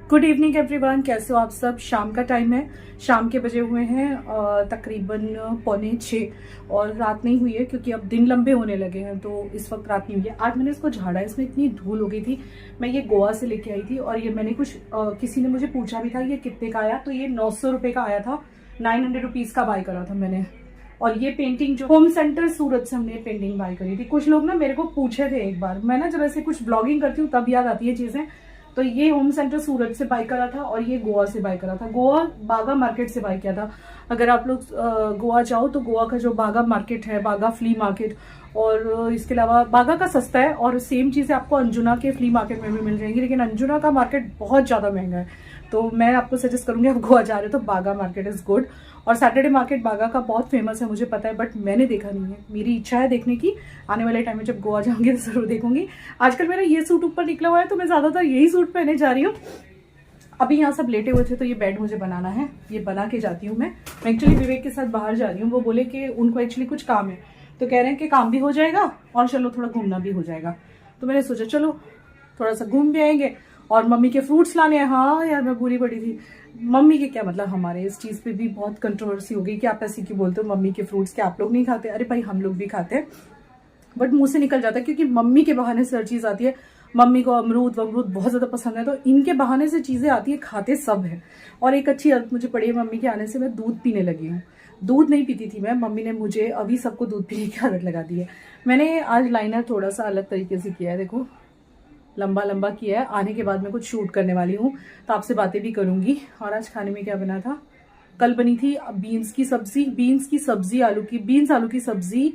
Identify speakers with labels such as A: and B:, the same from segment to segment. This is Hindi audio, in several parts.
A: गुड इवनिंग एवरीवन, कैसे हो आप सब। शाम का टाइम है, शाम के बजे हुए हैं तकरीबन 5:45 और रात नहीं हुई है क्योंकि अब दिन लंबे होने लगे हैं तो इस वक्त रात नहीं हुई है। आज मैंने इसको झाड़ा, इसमें इतनी धूल हो गई थी। मैं ये गोवा से लेके आई थी और ये मैंने कुछ किसी ने मुझे पूछा भी था ये कितने का आया, तो ये 900 रुपये का आया था। 900 रुपीज़ का बाय करा था मैंने। और ये पेंटिंग जो होम सेंटर सूरत से हमने पेंटिंग बाय करी थी। कुछ लोग ना मेरे को पूछे थे एक बार, मैं ना जब ऐसे कुछ ब्लॉगिंग करती हूँ तब याद आती है चीज़ें। तो ये होम सेंटर सूरत से बाय करा था और ये गोवा से बाय करा था। गोवा बागा मार्केट से बाय किया था। अगर आप लोग गोवा जाओ तो गोवा का जो बागा मार्केट है, बागा फ्ली मार्केट, और इसके अलावा बागा का सस्ता है और सेम चीज़ें आपको अंजुना के फ्ली मार्केट में भी मिल जाएंगी, लेकिन अंजुना का मार्केट बहुत ज़्यादा महंगा है। तो मैं आपको सजेस्ट करूंगी, आप गोवा जा रहे हो तो बागा मार्केट इज़ गुड। और सैटरडे मार्केट बागा का बहुत फेमस है, मुझे पता है, बट मैंने देखा नहीं है। मेरी इच्छा है देखने की, आने वाले टाइम में जब गोवा जाऊंगी तो जरूर देखूंगी। आजकल मेरा ये सूट ऊपर निकला हुआ है तो मैं ज़्यादातर यही सूट पहने जा रही हूँ। अभी यहाँ सब लेटे हुए थे तो ये बेड मुझे बनाना है, ये बना के जाती हूँ मैं एक्चुअली विवेक के साथ बाहर जा रही हूँ। वो बोले कि उनको एक्चुअली कुछ काम है, तो कह रहे हैं कि काम भी हो जाएगा और चलो थोड़ा घूमना भी हो जाएगा। तो मैंने सोचा चलो थोड़ा सा घूम भी आएंगे। और मम्मी के फ्रूट्स लाने हैं। हाँ यार, मैं पूरी पड़ी थी। मम्मी के क्या मतलब, हमारे इस चीज़ पे भी बहुत कंट्रोवर्सी हो गई कि आप ऐसे क्यों बोलते हो मम्मी के फ्रूट्स, के आप लोग नहीं खाते। अरे भाई, हम लोग भी खाते हैं, बट मुंह से निकल जाता है क्योंकि मम्मी के बहाने से हर चीज़ आती है। मम्मी को अमरूद बहुत ज़्यादा पसंद है, तो इनके बहाने से चीज़ें आती है, खाते सब है। और एक अच्छी आदत मुझे पड़ी है मम्मी के आने से, मैं दूध पीने लगी हूँ। दूध नहीं पीती थी मैं, मम्मी ने मुझे अभी सबको दूध पीने की आदत लगा दी है। मैंने आज लाइनर थोड़ा सा अलग तरीके से किया है, देखो लंबा लंबा किया है। आने के बाद मैं कुछ शूट करने वाली हूँ तो आपसे बातें भी करूंगी। और आज खाने में क्या बना था, कल बनी थी बीन्स की सब्जी, आलू की सब्जी,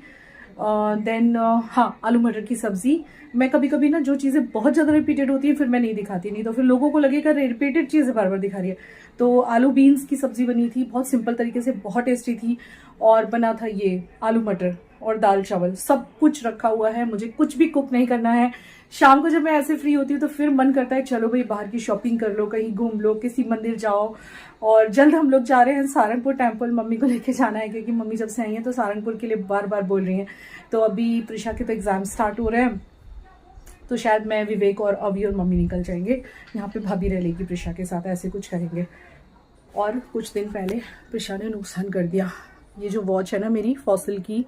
A: देन हाँ आलू मटर की सब्जी। मैं कभी कभी ना जो चीज़ें बहुत ज़्यादा रिपीटेड होती है फिर मैं नहीं दिखाती, नहीं तो फिर लोगों को लगेगा रिपीटेड चीज़ें बार बार दिखा रही है। तो आलू बीन्स की सब्जी बनी थी, बहुत सिंपल तरीके से, बहुत टेस्टी थी। और बना था ये आलू मटर और दाल चावल, सब कुछ रखा हुआ है। मुझे कुछ भी कुक नहीं करना है। शाम को जब मैं ऐसे फ्री होती हूँ तो फिर मन करता है चलो भाई बाहर की शॉपिंग कर लो, कहीं घूम लो, किसी मंदिर जाओ। और जल्द हम लोग जा रहे हैं सहारनपुर टेम्पल, मम्मी को लेके जाना है क्योंकि मम्मी जब से आई हैं तो सहारनपुर के लिए बार बार बोल रही हैं। तो अभी प्रिशा के तो एग्जाम स्टार्ट हो रहे हैं, तो शायद मैं, विवेक और अभी और मम्मी निकल जाएंगे। यहाँ पे भाभी रह लेगी प्रिशा के साथ, ऐसे कुछ करेंगे। और कुछ दिन पहले प्रिशा ने नुकसान कर दिया। ये जो वॉच है ना मेरी फॉसिल की,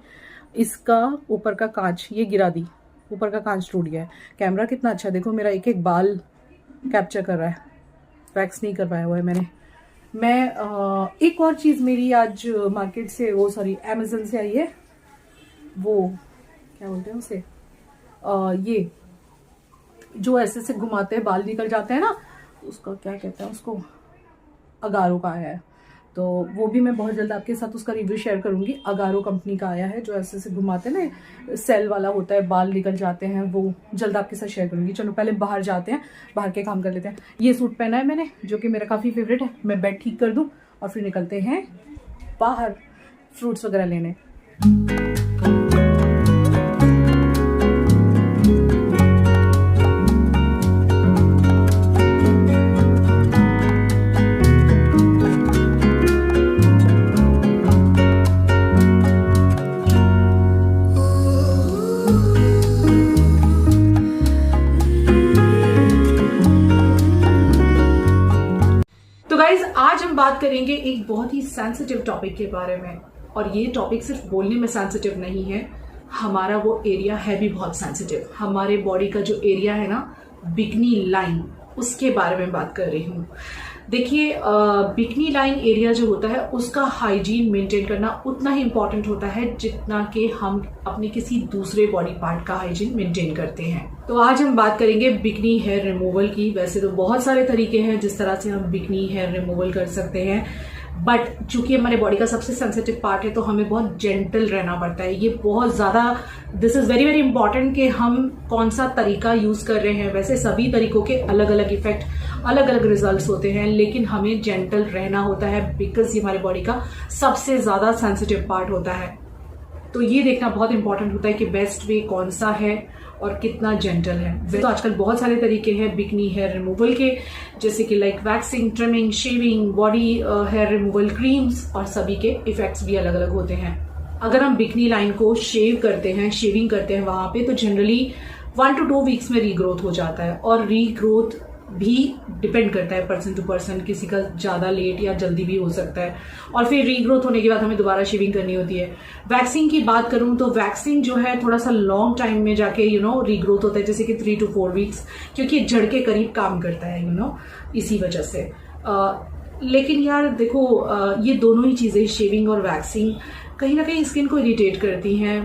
A: इसका ऊपर का कांच ये गिरा दी, ऊपर का कांच टूट गया है। कैमरा कितना अच्छा, देखो मेरा एक एक बाल कैप्चर कर रहा है, वैक्स नहीं कर पाया हुआ है मैंने। मैं एक और चीज़ मेरी आज मार्केट से, वो सॉरी अमेजन से आई है, वो क्या बोलते हैं उसे, ये जो ऐसे घुमाते हैं बाल निकल जाते हैं ना, उसका क्या कहते हैं, उसको अगारो का आया है। तो वो भी मैं बहुत जल्द आपके साथ उसका रिव्यू शेयर करूंगी। अगारो कंपनी का आया है, जो ऐसे घुमाते हैं ना, सेल वाला होता है, बाल निकल जाते हैं, वो जल्द आपके साथ शेयर करूंगी। चलो पहले बाहर जाते हैं, बाहर के काम कर लेते हैं। ये सूट पहना है मैंने जो कि मेरा काफ़ी फेवरेट है। मैं बेड ठीक कर दूँ और फिर निकलते हैं बाहर फ्रूट्स वगैरह लेने। आज हम बात करेंगे एक बहुत ही सेंसिटिव टॉपिक के बारे में, और ये टॉपिक सिर्फ बोलने में सेंसिटिव नहीं है, हमारा वो एरिया है भी बहुत सेंसिटिव। हमारे बॉडी का जो एरिया है ना, बिकनी लाइन, उसके बारे में बात कर रही हूँ। देखिए, बिकनी लाइन एरिया जो होता है उसका हाइजीन मेंटेन करना उतना ही इम्पोर्टेंट होता है जितना कि हम अपने किसी दूसरे बॉडी पार्ट का हाइजीन मेंटेन करते हैं। तो आज हम बात करेंगे बिकनी हेयर रिमूवल की। वैसे तो बहुत सारे तरीके हैं जिस तरह से हम बिकनी हेयर रिमूवल कर सकते हैं, बट चूंकि हमारे बॉडी का सबसे सेंसिटिव पार्ट है तो हमें बहुत जेंटल रहना पड़ता है। ये बहुत ज़्यादा, this is very very important कि हम कौन सा तरीका यूज़ कर रहे हैं। वैसे सभी तरीकों के अलग अलग इफेक्ट, अलग अलग रिजल्ट्स होते हैं, लेकिन हमें जेंटल रहना होता है बिकॉज ये हमारे बॉडी का सबसे ज़्यादा सेंसिटिव पार्ट होता है। तो ये देखना बहुत इंपॉर्टेंट होता है कि बेस्ट वे कौन सा है और कितना जेंटल है। तो आजकल बहुत सारे तरीके हैं बिकनी हेयर रिमूवल के, जैसे कि like waxing, trimming, shaving, body hair removal creams, और सभी के इफेक्ट्स भी अलग अलग होते हैं। अगर हम बिकनी लाइन को शेव करते हैं, शेविंग करते हैं वहां पे, तो जनरली 1 to 2 वीक्स में रीग्रोथ हो जाता है। और रीग्रोथ भी डिपेंड करता है पर्सन टू पर्सन, किसी का ज़्यादा लेट या जल्दी भी हो सकता है, और फिर रीग्रोथ होने के बाद हमें दोबारा शेविंग करनी होती है। वैक्सिंग की बात करूं तो वैक्सिंग जो है थोड़ा सा लॉन्ग टाइम में जाके रीग्रोथ होता है, जैसे कि 3 to 4 वीक्स, क्योंकि जड़ के करीब काम करता है इसी वजह से। लेकिन यार देखो, ये दोनों ही चीज़ें, शेविंग और वैक्सिंग, कहीं ना कहीं स्किन को इरिटेट करती हैं,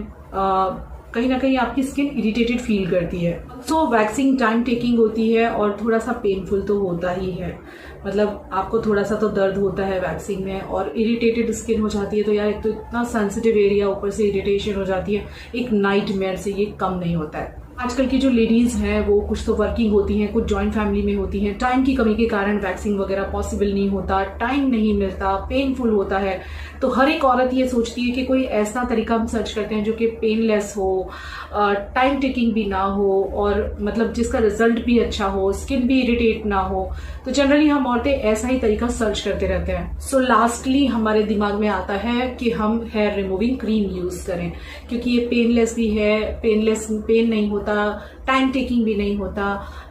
A: कहीं ना कहीं आपकी स्किन इरिटेटेड फील करती है। सो वैक्सिंग टाइम टेकिंग होती है और थोड़ा सा पेनफुल तो होता ही है, मतलब आपको थोड़ा सा तो दर्द होता है वैक्सिंग में, और इरिटेटेड स्किन हो जाती है तो यार एक तो इतना सेंसिटिव एरिया, ऊपर से इरिटेशन हो जाती है, एक नाइटमेयर से ये कम नहीं होता है। आजकल की जो लेडीज़ हैं वो कुछ तो वर्किंग होती हैं, कुछ जॉइंट फैमिली में होती हैं, टाइम की कमी के कारण वैक्सिंग वगैरह पॉसिबल नहीं होता, टाइम नहीं मिलता, पेनफुल होता है। तो हर एक औरत ये सोचती है कि कोई ऐसा तरीका हम सर्च करते हैं जो कि पेनलेस हो, टाइम टेकिंग भी ना हो, और मतलब जिसका रिजल्ट भी अच्छा हो, स्किन भी इरिटेट ना हो। तो जनरली हम औरतें ऐसा ही तरीका सर्च करते रहते हैं। सो लास्टली हमारे दिमाग में आता है कि हम हेयर रिमूविंग क्रीम यूज करें, क्योंकि ये पेनलेस भी है, पेन नहीं होता, टाइम टेकिंग भी नहीं होता।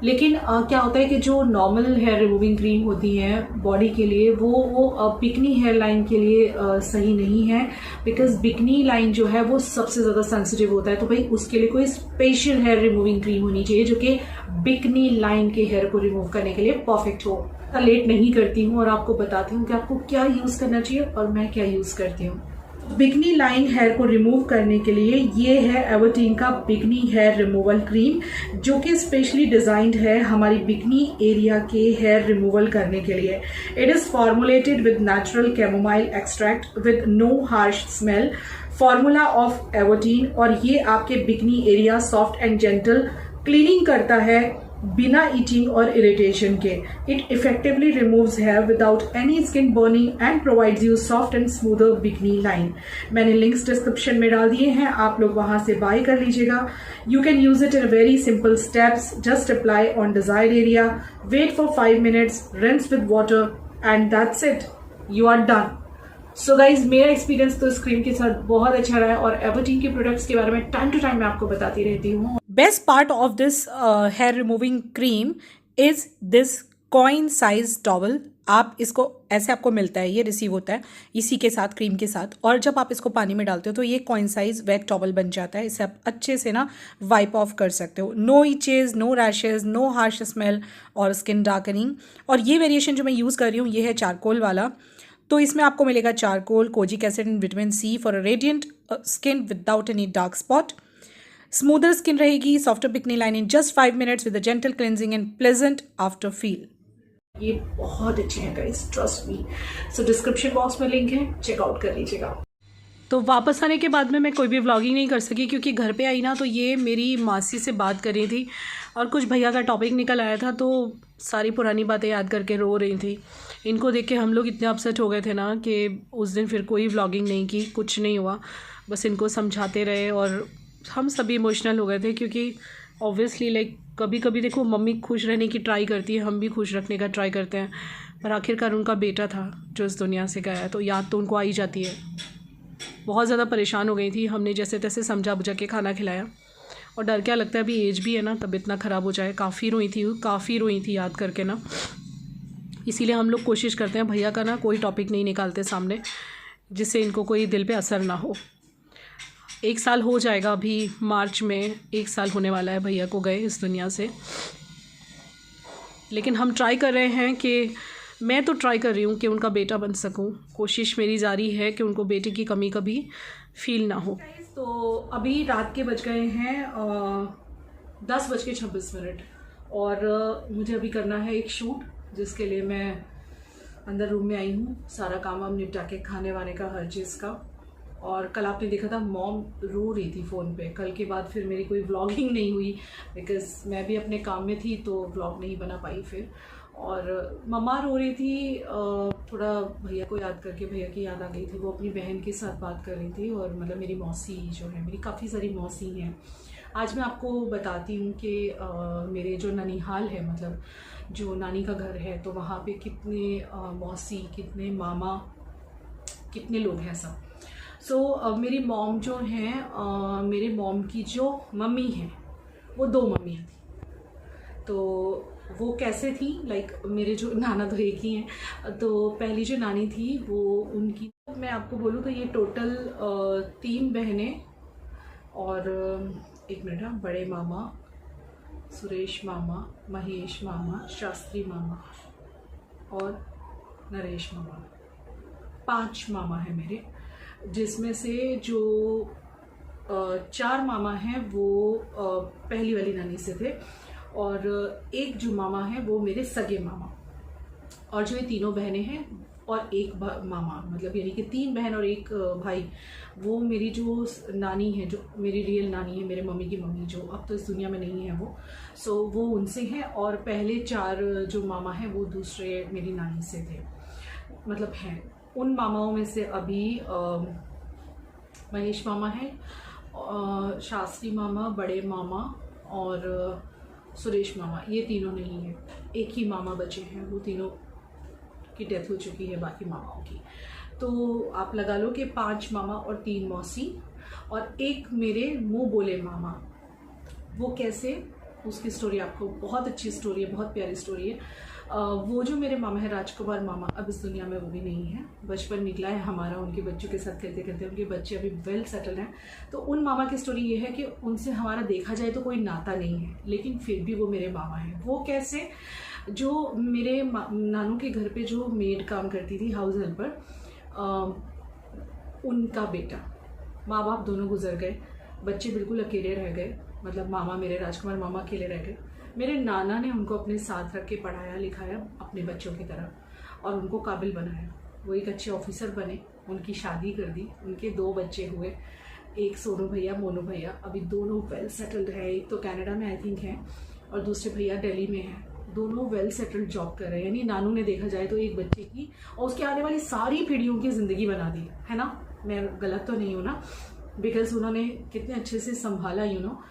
A: लेकिन क्या होता है कि जो नॉर्मल हेयर रिमूविंग क्रीम होती है बॉडी के लिए, वो बिकनी हेयर लाइन के लिए सही नहीं है, बिकॉज बिकनी लाइन जो है वो सबसे ज़्यादा सेंसिटिव होता है। तो भाई उसके लिए कोई स्पेशल हेयर रिमूविंग क्रीम होनी चाहिए जो कि बिकनी लाइन के हेयर को रिमूव करने के लिए परफेक्ट हो। लेट नहीं करती हूँ और आपको बताती हूँ कि आपको क्या यूज़ करना चाहिए और मैं क्या यूज़ करती हूँ। बिकनी लाइन हेयर को रिमूव करने के लिए ये है एवर्टीन का बिकनी हेयर रिमूवल क्रीम, जो कि स्पेशली डिजाइंड है हमारी बिकनी एरिया के हेयर रिमूवल करने के लिए। It is formulated with natural chamomile extract with no harsh smell, formula of Everteen, और ये आपके bikini area soft and gentle cleaning करता है बिना ईचिंग और इरिटेशन के। It effectively removes hair without any skin burning and provides you soft and smoother bikini line. मैंने लिंक्स डिस्क्रिप्शन में डाल दिए हैं, आप लोग वहां से बाय कर लीजिएगा। You can use it in very simple steps, just apply on desired area, wait for 5 minutes, rinse with water and that's it, you are done. So guys, मेरा एक्सपीरियंस तो इस क्रीम के साथ बहुत अच्छा रहा है, और एवर्टीन के प्रोडक्ट्स के बारे में टाइम टू टाइम मैं आपको बताती रहती हूँ। Best part of this hair removing cream is this coin size towel. आप इसको ऐसे आपको मिलता है, ये रिसीव होता है इसी के साथ, क्रीम के साथ, और जब आप इसको पानी में डालते हो तो ये कॉइन साइज वेट टॉवल बन जाता है। इसे आप अच्छे से ना वाइप ऑफ कर सकते हो। No itches, no rashes, no harsh smell और स्किन डार्कनिंग। और ये वेरिएशन जो मैं यूज़ कर रही हूँ ये है चारकोल वाला। तो इसमें आपको मिलेगा charcoal, kojic acid and vitamin C for a radiant skin without any dark spot. Smoother skin रहेगी, softer bikini line in just 5 minutes with a gentle cleansing and pleasant after feel. ये बहुत अच्छे हैं guys, trust me. So description box में लिंक है, चेकआउट कर लीजिएगा। तो वापस आने के बाद में मैं कोई भी व्लॉगिंग नहीं कर सकी, क्योंकि घर पे आई ना तो ये मेरी मासी से बात कर रही थी और कुछ भैया का टॉपिक निकल आया था, तो सारी पुरानी बातें याद करके रो रही थी। इनको देख के हम लोग इतने अपसेट हो गए थे ना कि उस दिन फिर कोई व्लॉगिंग नहीं की, कुछ नहीं हुआ, बस इनको समझाते रहे और हम सभी इमोशनल हो गए थे। क्योंकि ऑब्वियसली लाइक कभी कभी देखो मम्मी खुश रहने की ट्राई करती है, हम भी खुश रखने का ट्राई करते हैं, पर आखिरकार उनका बेटा था जो इस दुनिया से गया है, तो याद तो उनको आ ही जाती है। बहुत ज़्यादा परेशान हो गई थी, हमने जैसे तैसे समझा बुझा के खाना खिलाया, और डर क्या लगता है अभी एज भी है ना, तब इतना ख़राब हो जाए। काफ़ी रोई थी याद करके ना। इसीलिए हम लोग कोशिश करते हैं भैया का ना कोई टॉपिक नहीं निकालते सामने, जिससे इनको कोई दिल पे असर ना हो। 1 साल हो जाएगा, अभी मार्च में 1 साल होने वाला है भैया को गए इस दुनिया से। लेकिन हम ट्राई कर रहे हैं कि, मैं तो ट्राई कर रही हूँ कि उनका बेटा बन सकूँ। कोशिश मेरी जारी है कि उनको बेटे की कमी कभी फील ना हो। तो अभी रात के बज गए हैं 10:26 और मुझे अभी करना है एक शूट, जिसके लिए मैं अंदर रूम में आई हूँ। सारा काम वाम निपटा के, खाने वाने का, हर चीज़ का। और कल आपने देखा था मॉम रो रही थी फ़ोन पे। कल के बाद फिर मेरी कोई व्लॉगिंग नहीं हुई, बिकॉज़ मैं भी अपने काम में थी तो व्लॉग नहीं बना पाई फिर। और मम्मा रो रही थी, थोड़ा भैया को याद करके, भैया की याद आ गई थी। वो अपनी बहन के साथ बात कर रही थी, और मतलब मेरी मौसी जो है, मेरी काफ़ी सारी मौसी हैं। आज मैं आपको बताती हूँ कि मेरे जो ननिहाल है, मतलब जो नानी का घर है, तो वहाँ पे कितने मौसी, कितने मामा, कितने लोग हैं सब। सो मेरी मॉम जो हैं, मेरे मॉम की जो मम्मी हैं, वो 2 मम्मियाँ थी। तो वो कैसे थी, लाइक मेरे जो नाना तो एक ही हैं, तो पहली जो नानी थी वो उनकी, मैं आपको बोलूँ तो ये टोटल 3 बहनें और एक मिनट, हाँ, बड़े मामा, सुरेश मामा, महेश मामा, शास्त्री मामा और नरेश मामा, 5 मामा हैं मेरे, जिसमें से जो 4 मामा हैं वो पहली वाली नानी से थे और एक जो मामा है वो मेरे सगे मामा, और जो ये तीनों बहनें हैं और एक मामा, मतलब यानी कि 3 बहन और एक भाई, वो मेरी जो नानी है, जो मेरी रियल नानी है, मेरे मम्मी की मम्मी, जो अब तो इस दुनिया में नहीं है वो, सो वो उनसे हैं, और पहले 4 जो मामा हैं वो दूसरे मेरी नानी से थे, मतलब हैं। उन मामाओं में से अभी महेश मामा है, शास्त्री मामा, बड़े मामा और सुरेश मामा, ये तीनों नहीं है, एक ही मामा बचे हैं, वो तीनों की डेथ हो चुकी है बाकी मामाओं की। तो आप लगा लो कि 5 मामा और 3 मौसी और एक मेरे मुंह बोले मामा। वो कैसे, उसकी स्टोरी आपको, बहुत अच्छी स्टोरी है, बहुत प्यारी स्टोरी है। वो जो मेरे मामा है राजकुमार मामा, अब इस दुनिया में वो भी नहीं है, बचपन निकला है हमारा उनके बच्चों के साथ खेलते खेलते, उनके बच्चे अभी वेल सेटल्ड हैं। तो उन मामा की स्टोरी ये है कि उनसे हमारा देखा जाए तो कोई नाता नहीं है, लेकिन फिर भी वो मेरे मामा हैं। वो कैसे, जो मेरे नानू के घर पे जो मेड काम करती थी, हाउस हेल्पर, उनका बेटा, माँ बाप दोनों गुजर गए, बच्चे बिल्कुल अकेले रह गए, मतलब मामा मेरे राजकुमार मामा अकेले रह गए। मेरे नाना ने उनको अपने साथ रख के पढ़ाया लिखाया अपने बच्चों की तरह और उनको काबिल बनाया। वो एक अच्छे ऑफिसर बने, उनकी शादी कर दी, उनके 2 बच्चे हुए, एक सोनू भैया, मोनू भैया, अभी दोनों वेल सेटल्ड है। एक तो कनाडा में आई थिंक है और दूसरे भैया दिल्ली में है, दोनों वेल सेटल्ड जॉब कर रहे हैं। यानी नानू ने देखा जाए तो एक बच्चे की और उसके आने वाली सारी पीढ़ियों की ज़िंदगी बना दी है ना। मैं गलत तो नहीं हूँ ना, बिकॉज उन्होंने कितने अच्छे से संभाला, यू नो।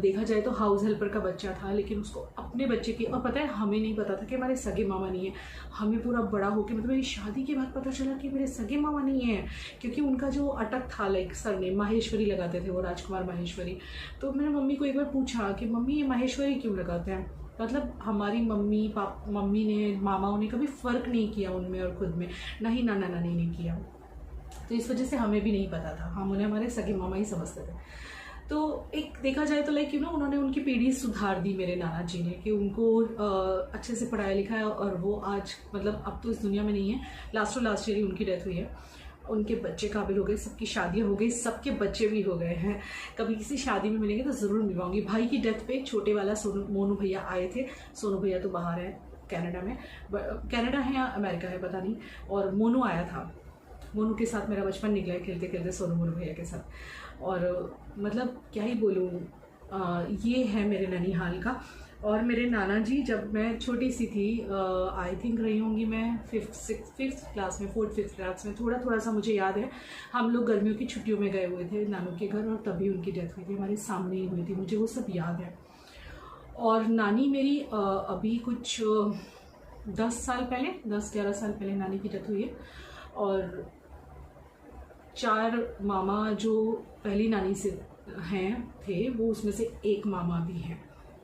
A: देखा जाए तो हाउस हेल्पर का बच्चा था, लेकिन उसको अपने बच्चे की, और पता है हमें नहीं पता था कि हमारे सगे मामा नहीं है, हमें पूरा बड़ा होकर, मतलब मेरी शादी के बाद पता चला कि मेरे सगे मामा नहीं है, क्योंकि उनका जो अटक था, लाइक सरनेम माहेश्वरी लगाते थे वो, राजकुमार माहेश्वरी। तो मैंने मम्मी को एक बार पूछा कि मम्मी ये माहेश्वरी क्यों लगाते हैं, मतलब हमारी मम्मी ने, मामाओं ने कभी फ़र्क नहीं किया उनमें और खुद में, ना ही नाना नानी ने किया, तो इस वजह से हमें भी नहीं पता था, हम उन्हें हमारे सगे मामा ही समझते थे। तो एक देखा जाए तो लाइक, यू नो, उन्होंने उनकी पीढ़ी सुधार दी मेरे नाना जी ने, कि उनको अच्छे से पढ़ाया लिखाया, और वो आज, मतलब अब तो इस दुनिया में नहीं है, लास्ट ईयर ही उनकी डेथ हुई है। उनके बच्चे काबिल हो गए, सबकी शादियाँ हो गई, सबके बच्चे भी हो गए हैं। कभी किसी शादी में मिलेंगे तो ज़रूर मिलवाऊंगी। भाई की डेथ पे छोटे वाला मोनू भैया आए थे, सोनू भैया तो बाहर है कनाडा में, कनाडा है या अमेरिका है पता नहीं, और मोनू आया था। मोनू के साथ मेरा बचपन निकला है खेलते खेलते, सोनू मोनू भैया के साथ। और मतलब क्या ही बोलूँ, ये है मेरे ननिहाल का। और मेरे नाना जी, जब मैं छोटी सी थी, आई थिंक रही होंगी मैं 5th क्लास में, 4th-5th क्लास में, थोड़ा सा मुझे याद है, हम लोग गर्मियों की छुट्टियों में गए हुए थे नानू के घर, और तभी उनकी डेथ हुई थी, हमारे सामने ही हुई थी, मुझे वो सब याद है। और नानी मेरी अभी कुछ 10-11 साल पहले नानी की डेथ हुई है। और 4 मामा जो पहली नानी से थे, वो उसमें से एक मामा भी हैं,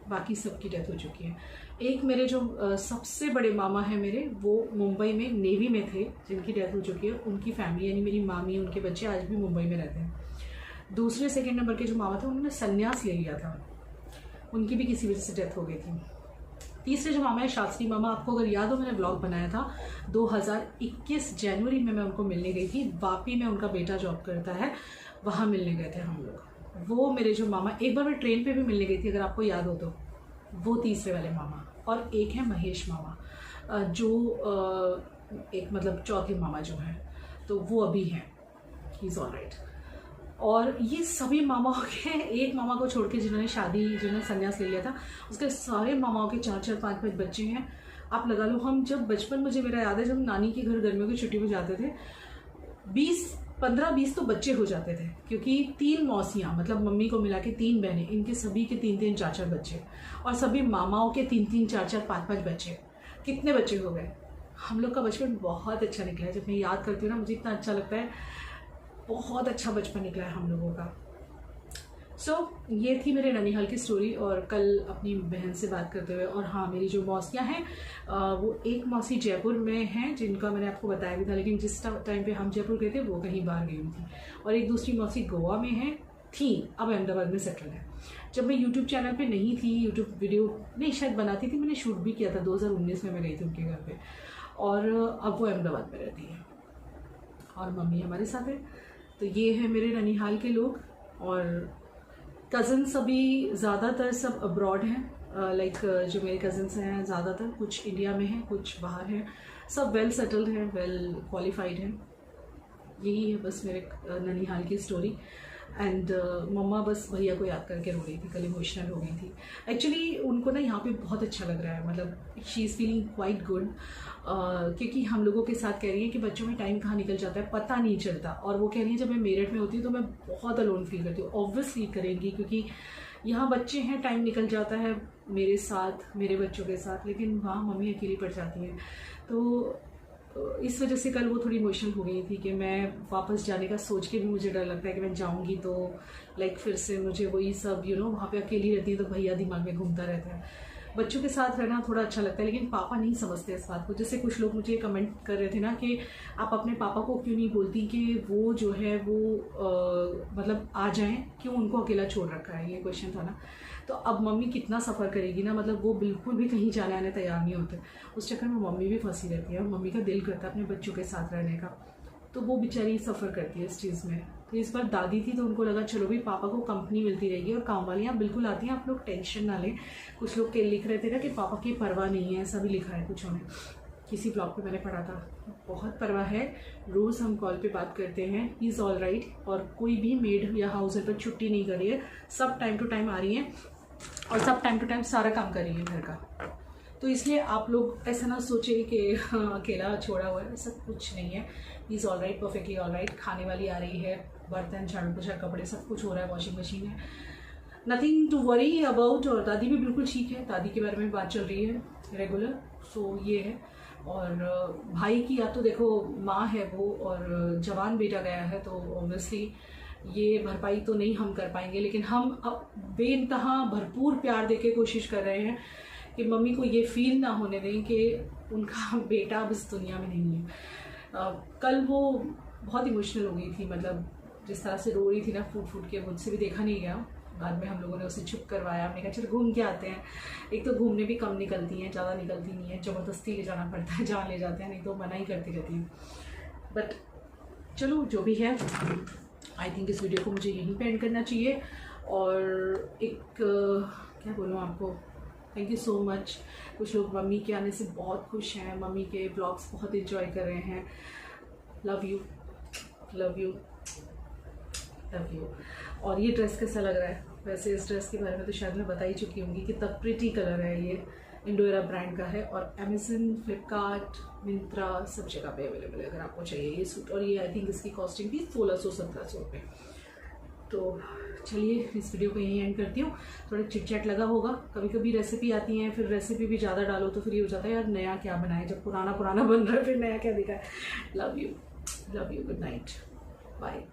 A: बाकी सबकी डेथ हो चुकी है। एक मेरे जो सबसे बड़े मामा हैं मेरे, वो मुंबई में नेवी में थे, जिनकी डेथ हो चुकी है। उनकी फैमिली यानी मेरी मामी, उनके बच्चे आज भी मुंबई में रहते हैं। दूसरे सेकंड नंबर के जो मामा थे, उन्होंने संन्यास ले लिया था, उनकी भी किसी वजह से डेथ हो गई थी। तीसरे जो मामा है शास्त्री मामा, आपको अगर याद हो मैंने ब्लॉग बनाया था 2021 जनवरी में, मैं उनको मिलने गई थी। वापी में उनका बेटा जॉब करता है, वहाँ मिलने गए थे हम लोग। वो मेरे जो मामा, एक बार मैं ट्रेन पे भी मिलने गई थी अगर आपको याद हो तो, वो तीसरे वाले मामा। और एक है महेश मामा, जो एक मतलब चौथे मामा जो हैं, तो वो अभी हैं, ही इज़ ऑल राइट। और ये सभी मामाओं के, एक मामा को छोड़ के जिन्होंने संन्यास ले लिया था, उसके सारे मामाओं के 4-4, 5-5 बच्चे हैं। आप लगा लो, हम जब बचपन, मुझे मेरा याद है जब नानी के घर गर्मियों की छुट्टी में जाते थे, 15-20 तो बच्चे हो जाते थे, क्योंकि 3 मौसियाँ, मतलब मम्मी को मिला के 3 बहनें, इनके सभी के 3-3, 4-4 बच्चे, और सभी मामाओं के 3-3, 4-4, 5-5 बच्चे। कितने बच्चे हो गए। हम लोग का बचपन बहुत अच्छा निकला है। जब मैं याद करती हूँ ना, मुझे इतना अच्छा लगता है, बहुत अच्छा बचपन निकला है हम लोगों का। सो ये थी मेरे ननिहाल की स्टोरी, और कल अपनी बहन से बात करते हुए, और हाँ मेरी जो मौसियाँ हैं वो एक मौसी जयपुर में हैं जिनका मैंने आपको बताया भी था, लेकिन जिस टाइम पे हम जयपुर गए थे वो कहीं बाहर गई हुई थी, और एक दूसरी मौसी गोवा में है थी, अब अहमदाबाद में सेटल है। जब मैं यूट्यूब चैनल पे नहीं थी, यूट्यूब वीडियो नहीं शायद बनाती थी, मैंने शूट भी किया था 2019 में मैं गई थी उनके घर पे, और अब वो अहमदाबाद में रहती है और मम्मी हमारे साथ है। तो ये है मेरे ननिहाल के लोग, और कज़न्स अभी ज़्यादातर सब अब्रॉड हैं, लाइक जो मेरे कज़न्स हैं ज़्यादातर कुछ इंडिया में हैं कुछ बाहर हैं, सब वेल सेटल्ड हैं, वेल क्वालिफाइड हैं। यही है बस मेरे ननिहाल की स्टोरी। एंड मम्मा बस भैया को याद करके रो रही थी, कल इमोशनल हो गई थी। एक्चुअली उनको ना यहाँ पे बहुत अच्छा लग रहा है, मतलब she is feeling quite good, क्योंकि हम लोगों के साथ कह रही है कि बच्चों में टाइम कहाँ निकल जाता है पता नहीं चलता, और वो कह रही है जब मैं मेरठ में होती हूँ तो मैं बहुत अलोन फील करती हूँ। ऑब्वियसली करेंगी, क्योंकि यहाँ बच्चे हैं, टाइम निकल जाता है मेरे साथ, मेरे बच्चों के साथ, लेकिन वहाँ मम्मी अकेली पड़ जाती हैं। तो इस वजह से कल वो थोड़ी इमोशनल हो गई थी कि मैं वापस जाने का सोच के भी मुझे डर लगता है कि मैं जाऊंगी तो लाइक फिर से मुझे वही सब वहाँ पे अकेली रहती है तो भैया दिमाग में घूमता रहता है। बच्चों के साथ रहना थोड़ा अच्छा लगता है, लेकिन पापा नहीं समझते इस बात को। जैसे कुछ लोग मुझे कमेंट कर रहे थे ना कि आप अपने पापा को क्यों नहीं बोलती कि वो जो है वो मतलब आ जाएं, क्यों उनको अकेला छोड़ रखा है, ये क्वेश्चन था ना। तो अब मम्मी कितना सफ़र करेगी ना, मतलब वो बिल्कुल भी कहीं जाने आने तैयार नहीं होते, उस चक्कर में मम्मी भी फंसी रहती है, और मम्मी का दिल करता है अपने बच्चों के साथ रहने का, तो वो बेचारी सफ़र करती है इस चीज़ में। तो इस बार दादी थी तो उनको लगा चलो भी पापा को कंपनी मिलती रहेगी, और काम वालियाँ बिल्कुल आती हैं, आप लोग टेंशन ना लें। कुछ लोग के लिख रहे थे ना कि पापा की परवाह नहीं है, ऐसा भी लिखा है कुछ ने, किसी ब्लॉग पे मैंने पढ़ा था। बहुत परवाह है, रोज़ हम कॉल पे बात करते हैं, ही इज़ ऑल राइट, और कोई भी मेड या हाउस हेल्पर छुट्टी नहीं कर रही है, सब टाइम टू टाइम आ रही हैं और सब टाइम टू टाइम सारा काम कर रही है घर का। तो इसलिए आप लोग ऐसा ना सोचें कि अकेला छोड़ा हुआ है, ऐसा कुछ नहीं है। He is all right, perfectly all right. खाने वाली आ रही है, बर्तन झाड़ू पोछा कपड़े सब कुछ हो रहा है, वॉशिंग मशीन है, नथिंग टू वरी अबाउट। और दादी भी बिल्कुल ठीक है, दादी के बारे में बात चल रही है रेगुलर, सो ये है। और भाई की या तो देखो माँ है वो, और जवान बेटा गया है, तो ऑब्वियसली ये भरपाई तो नहीं हम कर पाएंगे, लेकिन हम अब बेइंतहा भरपूर प्यार देके कोशिश कर रहे हैं कि मम्मी को ये फील ना होने दें कि उनका बेटा अब इस दुनिया में नहीं है। कल वो बहुत इमोशनल हो गई थी, मतलब जिस तरह से रो रही थी ना फूट फूट के, मुझसे भी देखा नहीं गया। बाद में हम लोगों ने उसे चुप करवाया, हमने कहा चलो घूम के आते हैं। एक तो घूमने भी कम निकलती हैं, ज़्यादा निकलती नहीं है, ज़बरदस्ती ले जाना पड़ता है, जहाँ ले जाते हैं, नहीं तो मना ही करती रहती हैं। बट चलो जो भी है, आई थिंक इस वीडियो को मुझे यहीं पे एंड करना चाहिए। और एक क्या बोलूँ आपको, थैंक यू सो मच। कुछ लोग मम्मी के आने से बहुत खुश हैं, मम्मी के ब्लॉग्स बहुत एंजॉय कर रहे हैं। Love you, love you, love you. और ये ड्रेस कैसा लग रहा है? वैसे इस ड्रेस के बारे में तो शायद मैं बता ही चुकी होंगी कि तब प्रिटी कलर है, ये इंडोरा ब्रांड का है, और अमेजन, फ्लिपकार्ट, मिंत्रा सब जगह पे अवेलेबल है अगर आपको चाहिए ये सूट। और ये आई थिंक इसकी कॉस्टिंग थी 1600-1700 रुपये। तो चलिए इस वीडियो को यहीं एंड करती हूँ। थोड़ा चिट चैट लगा होगा, कभी कभी रेसिपी आती हैं, फिर रेसिपी भी ज़्यादा डालो तो फिर ये हो जाता है यार नया क्या बनाए, जब पुराना पुराना बन रहा है फिर नया क्या दिखा है। Love you, good night, bye.